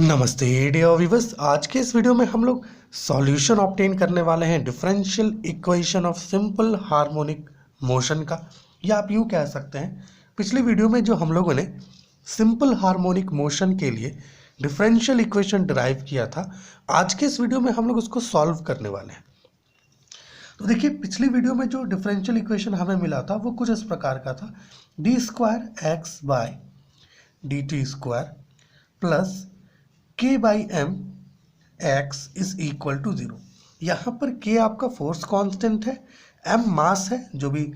नमस्ते dear viewers. आज के इस वीडियो में हम लोग सॉल्यूशन ऑब्टेन करने वाले हैं differential equation of simple harmonic motion का, या आप यूँ कह सकते हैं पिछली वीडियो में जो हम लोगों ने सिंपल हार्मोनिक मोशन के लिए डिफरेंशियल इक्वेशन डिराइव किया था, आज के इस वीडियो में हम लोग उसको सॉल्व करने वाले हैं। तो देखिए, पिछली वीडियो में जो डिफरेंशियल इक्वेशन हमें मिला था वो कुछ इस प्रकार का था, D square X by D T square plus k by M X is equal to 0। यहाँ पर k आपका फोर्स कांस्टेंट है, m मास है जो भी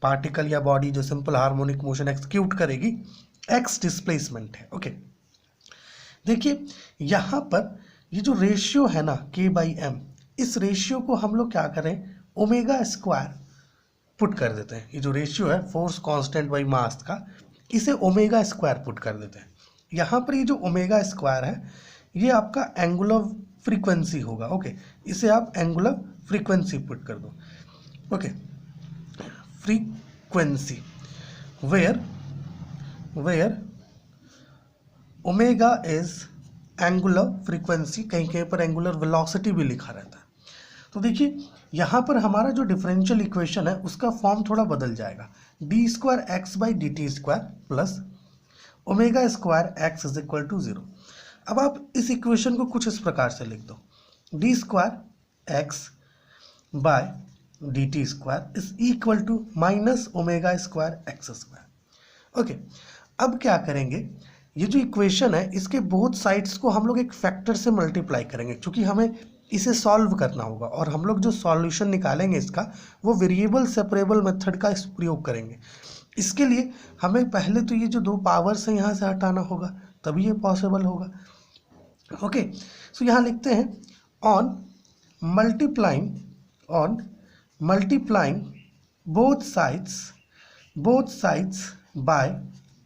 पार्टिकल या बॉडी जो सिंपल हार्मोनिक मोशन एक्सिक्यूट करेगी, x डिस्प्लेसमेंट है। ओके, देखिए यहाँ पर ये जो रेशियो है ना k बाई एम, इस रेशियो को हम लोग क्या करें, ओमेगा स्क्वायर पुट कर देते हैं। ये जो रेशियो है फोर्स कांस्टेंट बाई मास का, इसे ओमेगा स्क्वायर पुट कर देते हैं। यहाँ पर ये जो ओमेगा स्क्वायर है ये आपका एंगुलर फ्रीक्वेंसी होगा। ओके, इसे आप एंगुलर फ्रीक्वेंसी पुट कर दो। Okay, frequency where omega is angular frequency, कहीं कहीं पर एंगुलर वेलोसिटी भी लिखा रहता है। तो देखिए यहाँ पर हमारा जो डिफरेंशियल इक्वेशन है उसका फॉर्म थोड़ा बदल जाएगा, D square x by D T square plus omega square X is equal to 0। अब आप इस इक्वेशन को कुछ इस प्रकार से लिख दो, D square X by D T square is equal to minus omega square x square. Okay, अब क्या करेंगे, ये जो इक्वेशन है इसके बोथ साइड्स को हम लोग एक फैक्टर से मल्टीप्लाई करेंगे, क्योंकि हमें इसे सॉल्व करना होगा और हम लोग जो सॉल्यूशन निकालेंगे इसका वो वेरिएबल सेपरेबल मेथड का प्रयोग करेंगे। इसके लिए हमें पहले तो ये जो दो पावर्स हैं यहाँ से हटाना होगा, तभी ये पॉसिबल होगा। ओके, सो यहाँ लिखते हैं on multiplying both sides by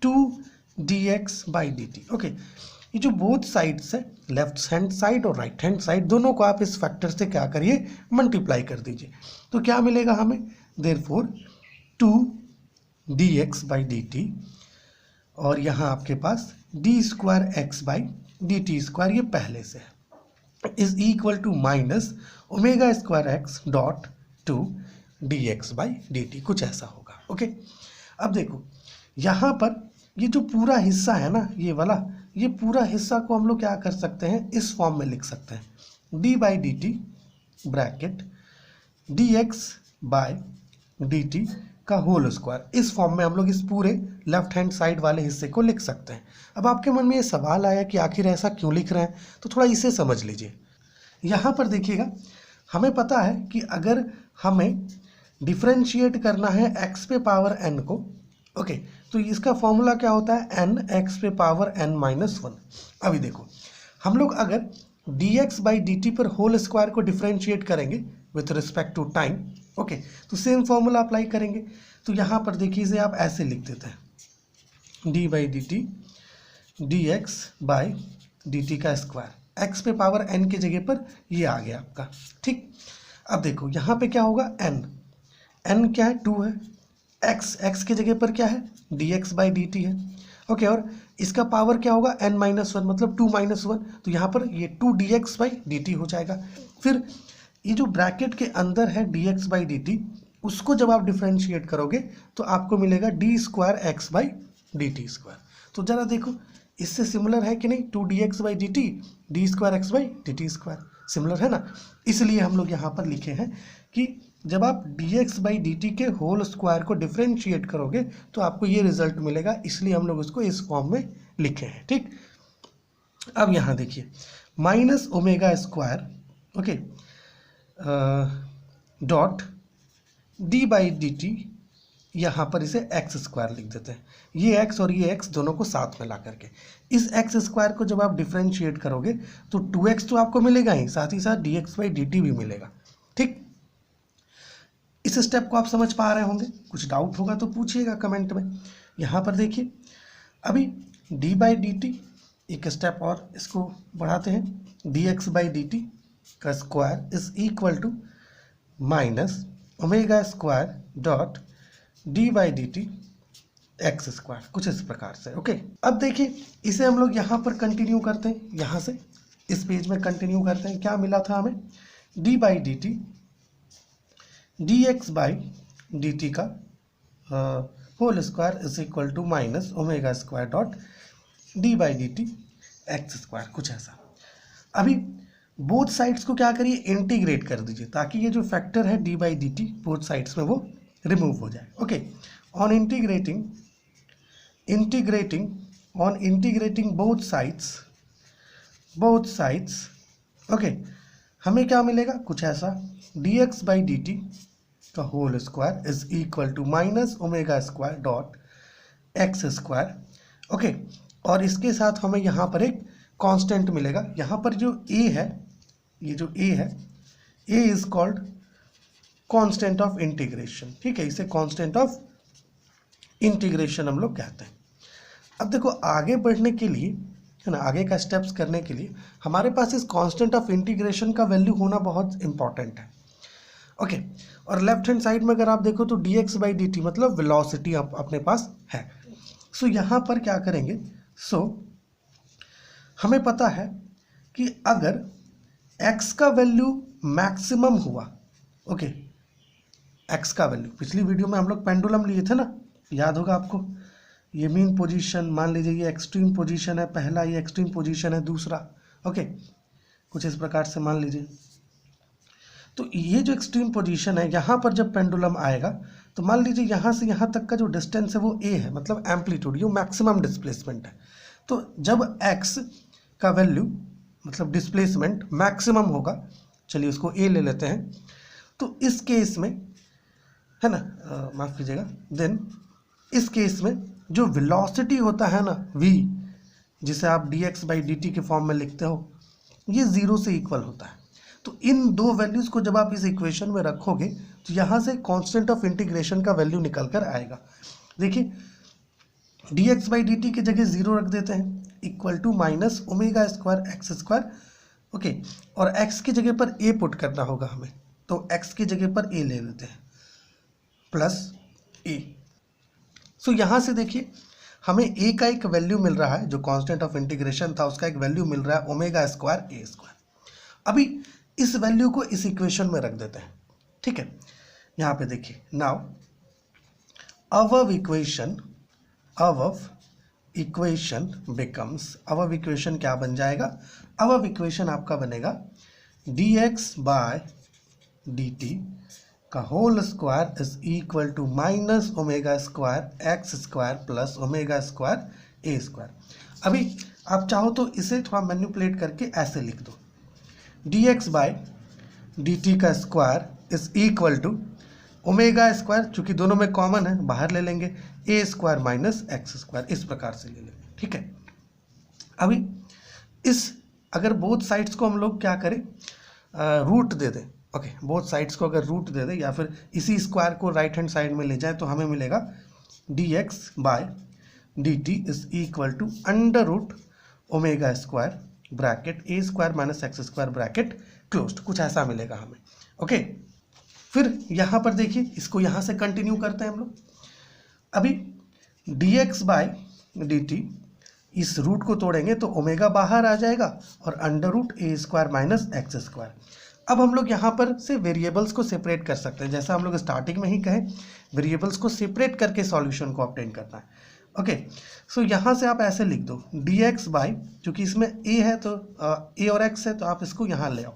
2 dx by dt। Okay, ये जो बोथ साइड्स है, लेफ्ट हैंड साइड और राइट हैंड साइड, दोनों को आप इस फैक्टर से क्या करिए, मल्टीप्लाई कर दीजिए। तो क्या मिलेगा हमें, देयरफॉर 2 dx बाई dt, और यहाँ आपके पास d square x by D T square, ये पहले से है, is equal to minus omega square x dot 2 d x by D t, कुछ ऐसा होगा। ओके, अब देखो यहाँ पर ये जो पूरा हिस्सा है ना, ये वाला, ये पूरा हिस्सा को हम लोग क्या कर सकते हैं, इस फॉर्म में लिख सकते हैं, D by D T bracket D x by D t का होल स्क्वायर, इस फॉर्म में हम लोग इस पूरे लेफ्ट हैंड साइड वाले हिस्से को लिख सकते हैं। अब आपके मन में ये सवाल आया कि आखिर ऐसा क्यों लिख रहे हैं, तो थोड़ा इसे समझ लीजिए। यहाँ पर देखिएगा, हमें पता है कि अगर हमें डिफरेंशिएट करना है x पे पावर n को, ओके, तो इसका फॉर्मूला क्या होता है, n x पे पावर n माइनस 1। अभी देखो, हम लोग अगर dx बाई डी टी पर होल स्क्वायर को डिफरेंशिएट करेंगे with respect to time, okay, तो सेम फॉर्मूला अप्लाई करेंगे। तो यहाँ पर देखिए इसे आप ऐसे लिख देते हैं, D by D t d x by D t का स्क्वायर, एक्स पे पावर n की जगह पर ये आ गया आपका। ठीक, अब देखो यहाँ पे क्या होगा, n क्या है, 2 है, x की जगह पर क्या है, D x by D T है। ओके, और इसका पावर क्या होगा, n माइनस 1, मतलब 2 माइनस 1, तो यहाँ पर ये 2 d x by D T हो जाएगा। फिर ये जो ब्रैकेट के अंदर है D x by D T, उसको जब आप डिफ्रेंशिएट करोगे तो आपको मिलेगा D square x by D T square. तो जरा देखो इससे सिमिलर है कि नहीं, 2 d x by D t D square x by D T square, similar है ना। इसलिए हम लोग यहाँ पर लिखे हैं कि जब आप D x by D T के होल स्क्वायर को डिफ्रेंशिएट करोगे तो आपको ये रिजल्ट मिलेगा, इसलिए हम लोग उसको इस फॉर्म में लिखे हैं। ठीक, अब यहाँ देखिए minus omega square, okay, dot d by D T, यहाँ पर इसे एक्स स्क्वायर लिख देते हैं, ये एक्स और ये एक्स दोनों को साथ में ला करके, इस एक्स स्क्वायर को जब आप डिफ्रेंशिएट करोगे तो 2x तो आपको मिलेगा ही, साथ ही साथ D x by D T भी मिलेगा। ठीक, इस स्टेप को आप समझ पा रहे होंगे, कुछ डाउट होगा तो पूछिएगा कमेंट में। यहाँ पर देखिए अभी डी बाई डी टी, एक स्टेप और इसको बढ़ाते हैं, d x by D t का square is equal to minus omega square dot d by D t x square, कुछ इस प्रकार से। ओके, अब देखिए इसे हम लोग यहाँ पर कंटिन्यू करते हैं, यहाँ से इस पेज में कंटिन्यू करते हैं। क्या मिला था हमें, d by D t d x by D t का whole square is equal to minus omega square dot d by D t x square, कुछ ऐसा। अभी बोथ साइड्स को क्या करिए, इंटीग्रेट कर दीजिए, ताकि ये जो फैक्टर है d by D t both sides में वो रिमूव हो जाए। Okay, on integrating both sides, okay, हमें क्या मिलेगा, कुछ ऐसा, d x by D t का whole square is equal to minus omega square dot x square. Okay, और इसके साथ हमें यहाँ पर एक कांस्टेंट मिलेगा। यहाँ पर जो ए है, ये जो ए है, a is called constant of integration. ठीक है, इसे कांस्टेंट ऑफ इंटीग्रेशन हम लोग कहते हैं। अब देखो आगे बढ़ने के लिए, है ना, आगे का स्टेप्स करने के लिए हमारे पास इस कांस्टेंट ऑफ इंटीग्रेशन का वैल्यू होना बहुत इंपॉर्टेंट है। ओके, और लेफ्ट हैंड साइड में अगर आप देखो तो D x by D T मतलब वेलोसिटी अपने पास है। सो यहाँ पर क्या करेंगे, हमें पता है कि अगर x का वैल्यू मैक्सिमम हुआ, ओके, x का वैल्यू, पिछली वीडियो में हम लोग पेंडुलम लिए थे ना, याद होगा आपको, ये मीन पोजीशन मान लीजिए, ये एक्सट्रीम पोजीशन है पहला, ये एक्सट्रीम पोजीशन है दूसरा। ओके, कुछ इस प्रकार से मान लीजिए। तो ये जो एक्सट्रीम पोजीशन है, यहाँ पर जब पेंडुलम आएगा तो मान लीजिए यहाँ से यहाँ तक का जो डिस्टेंस है वो a है, मतलब एम्पलीट्यूड, ये मैक्सिमम डिस्प्लेसमेंट है। तो जब x का वैल्यू मतलब डिस्प्लेसमेंट मैक्सिमम होगा, चलिए उसको a ले लेते हैं, तो इस केस में, है ना, माफ़ कीजिएगा, देन इस केस में जो वेलोसिटी होता है ना v, जिसे आप dx बाई dt के फॉर्म में लिखते हो, ये 0 से इक्वल होता है। तो इन दो वैल्यूज़ को जब आप इस इक्वेशन में रखोगे तो यहाँ से कांस्टेंट ऑफ इंटीग्रेशन का वैल्यू निकल कर आएगा। देखिए dx बाई dt की जगह 0 रख देते हैं, equal to minus omega square x square. Okay, और x की जगह पर a पुट करना होगा हमें, तो x की जगह पर a ले लेते हैं प्लस a। सो यहाँ से देखिए हमें a का एक वैल्यू मिल रहा है, जो कांस्टेंट ऑफ इंटीग्रेशन था उसका एक वैल्यू मिल रहा है ओमेगा स्क्वायर a स्क्वायर। अभी इस वैल्यू को इस इक्वेशन में रख देते हैं। ठीक है, यहाँ पे देखिए, now our equation becomes, our equation क्या बन जाएगा, अवर इक्वेशन आपका बनेगा dx बाय dt का whole square is equal to minus omega square x square plus omega square a square. अभी आप चाहो तो इसे थोड़ा मैनिपुलेट करके ऐसे लिख दो, dx बाई dt का square is equal to omega square, चूंकि दोनों में कॉमन है बाहर ले लेंगे, a square minus x square, इस प्रकार से ले लेंगे। ठीक है, अभी इस अगर बोथ साइड्स को हम लोग क्या करें, रूट दे दें। ओके, बोथ साइड्स को अगर रूट दे दें या फिर इसी स्क्वायर को राइट हैंड साइड में ले जाए तो हमें मिलेगा dx by dt is equal to under root omega square bracket a square minus x square bracket closed, कुछ ऐसा मिलेगा हमें। ओके, फिर यहाँ पर देखिए, इसको यहाँ से कंटिन्यू करते हैं हम लोग। अभी dx बाय dt, इस रूट को तोड़ेंगे तो ओमेगा बाहर आ जाएगा और under root a square minus x square. अब हम लोग यहाँ पर से वेरिएबल्स को सेपरेट कर सकते हैं, जैसा हम लोग स्टार्टिंग में ही कहें, वेरिएबल्स को सेपरेट करके सॉल्यूशन को ऑब्टेन करना है। ओके, सो यहाँ से आप ऐसे लिख दो dx बाई, चूँकि इसमें a है तो a और x है तो आप इसको यहाँ ले आओ,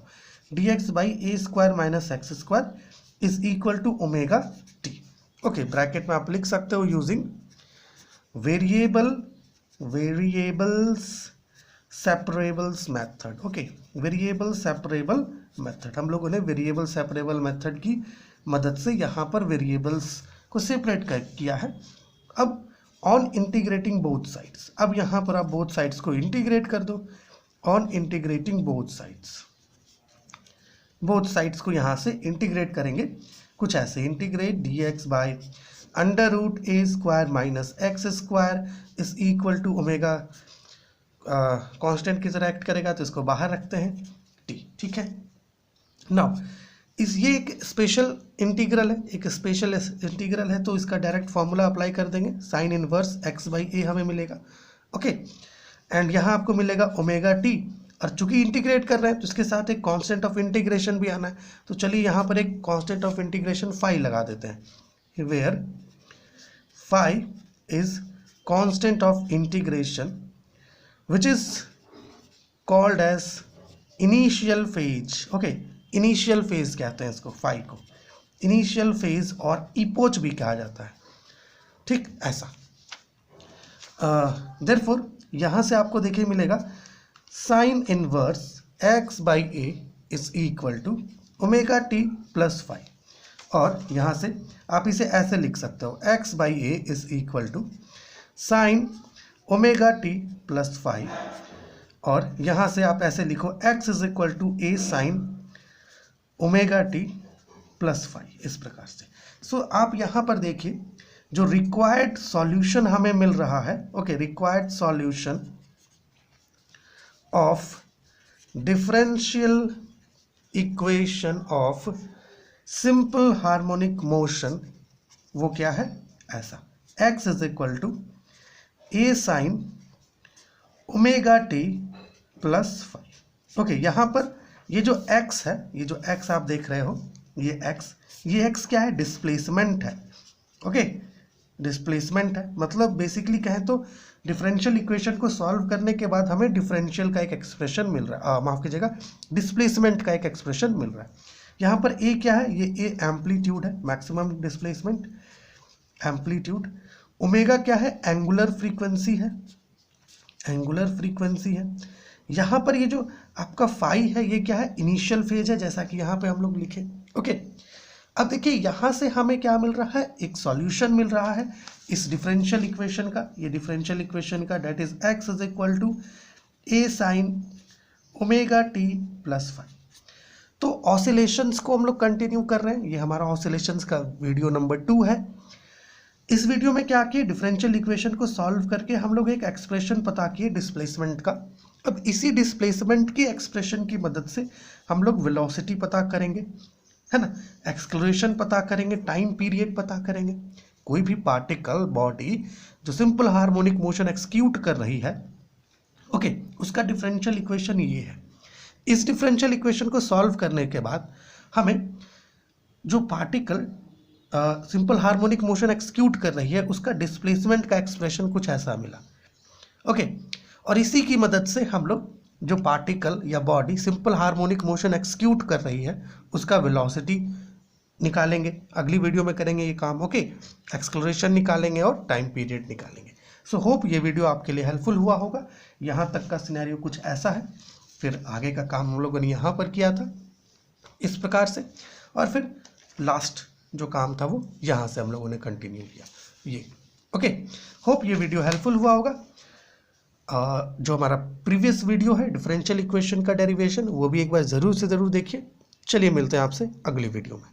dx by a square minus x square is equal to omega t। Okay, bracket में आप लिख सकते हो using variables separables method. Okay, variable separable method, हम लोगों ने वेरिएबल सेपरेबल मेथड की मदद से यहाँ पर वेरिएबल्स को सेपरेट किया है। अब ऑन इंटीग्रेटिंग बोथ साइड्स, अब यहाँ पर आप बोथ साइड्स को इंटीग्रेट कर दो। ऑन इंटीग्रेटिंग बोथ साइड्स को यहाँ से इंटीग्रेट करेंगे कुछ ऐसे, integrate dx by under root a square minus x square is equal to omega, constant की तरह एक्ट करेगा तो इसको बाहर रखते हैं t। ठीक है, नाउ ये एक स्पेशल इंटीग्रल है, एक स्पेशल इंटीग्रल है, तो इसका डायरेक्ट फॉर्मूला अप्लाई कर देंगे, साइन इनवर्स एक्स बाई ए हमें मिलेगा। ओके, एंड यहाँ आपको मिलेगा ओमेगा टी, और चूंकि इंटीग्रेट कर रहे हैं तो इसके साथ एक कांस्टेंट ऑफ इंटीग्रेशन भी आना है, तो चलिए यहाँ पर एक कांस्टेंट ऑफ इंटीग्रेशन फाई लगा देते हैं, where phi is constant of integration which is called as initial phase. Okay, initial phase कहते हैं इसको, फाई को इनिशियल फेज और इपोच भी कहा जाता है, ठीक ऐसा। देयरफॉर यहाँ से आपको देखिए मिलेगा sine inverse x by a is equal to omega t plus phi, और यहाँ से आप इसे ऐसे लिख सकते हो, x by a is equal to sine omega t plus phi, और यहाँ से आप ऐसे लिखो x is equal to a sine omega t plus phi, इस प्रकार से। सो आप यहाँ पर देखिए जो रिक्वायर्ड सॉल्यूशन हमें मिल रहा है, okay, required solution of differential equation of simple harmonic motion, वो क्या है, ऐसा, x is equal to a sine omega t plus phi. Okay, यहाँ पर ये जो x है, ये जो x आप देख रहे हो, ये x क्या है, डिस्प्लेसमेंट है। ओके, डिस्प्लेसमेंट है, मतलब बेसिकली कहें तो डिफरेंशियल इक्वेशन को सॉल्व करने के बाद हमें डिफरेंशियल का एक एक्सप्रेशन मिल रहा है, माफ कीजिएगा, डिस्प्लेसमेंट का एक एक्सप्रेशन मिल रहा है। यहाँ पर a क्या है, ये a एम्पलीट्यूड है, मैक्सिमम डिस्प्लेसमेंट एम्पलीट्यूड। ओमेगा क्या है, एंगुलर फ्रीक्वेंसी है, एंगुलर फ्रीक्वेंसी है। यहाँ पर ये जो आपका फाई है, ये क्या है, इनिशियल फेज है, जैसा कि यहाँ पे हम लोग लिखे। ओके, अब देखिए यहाँ से हमें क्या मिल रहा है, एक सॉल्यूशन मिल रहा है इस डिफरेंशियल इक्वेशन का, ये डिफरेंशियल इक्वेशन का, that is x is equal to a sine omega t plus phi. तो ऑसिलेशंस को हम लोग कंटिन्यू कर रहे हैं, ये हमारा ऑसिलेशंस का वीडियो नंबर 2 है। इस वीडियो में क्या किए, डिफरेंशियल इक्वेशन को सॉल्व करके हम लोग एक एक्सप्रेशन पता किए डिस्प्लेसमेंट का। अब इसी डिस्प्लेसमेंट की एक्सप्रेशन की मदद से हम लोग वेलोसिटी पता करेंगे, है ना, एक्सेलरेशन पता करेंगे, टाइम पीरियड पता करेंगे। कोई भी पार्टिकल बॉडी जो सिंपल हार्मोनिक मोशन एक्सिक्यूट कर रही है, ओके, उसका डिफरेंशियल इक्वेशन ये है। इस डिफरेंशियल इक्वेशन को सॉल्व करने के बाद हमें जो particle simple harmonic motion execute कर रही है, उसका डिस्प्लेसमेंट का एक्सप्रेशन कुछ ऐसा मिला। ओके, और इसी की मदद से हम लोग जो पार्टिकल या body simple harmonic motion execute कर रही है, उसका वेलोसिटी निकालेंगे। अगली वीडियो में करेंगे ये काम। ओके, एक्सेलरेशन निकालेंगे और टाइम पीरियड निकालेंगे। सो होप ये वीडियो आपके लिए हेल्पफुल हुआ होगा। यहाँ तक का सिनेरियो कुछ ऐसा है, फिर आगे का काम हम लोगों ने यहाँ पर किया था इस प्रकार से, और फिर लास्ट जो काम था वो यहाँ से हम लोगों ने कंटिन्यू किया ये। ओके, होप ये वीडियो हेल्पफुल हुआ होगा। जो हमारा प्रीवियस वीडियो है डिफरेंशियल इक्वेशन का डेरिवेशन, वो भी एक बार ज़रूर से ज़रूर देखिए। चलिए मिलते हैं आपसे अगली वीडियो में।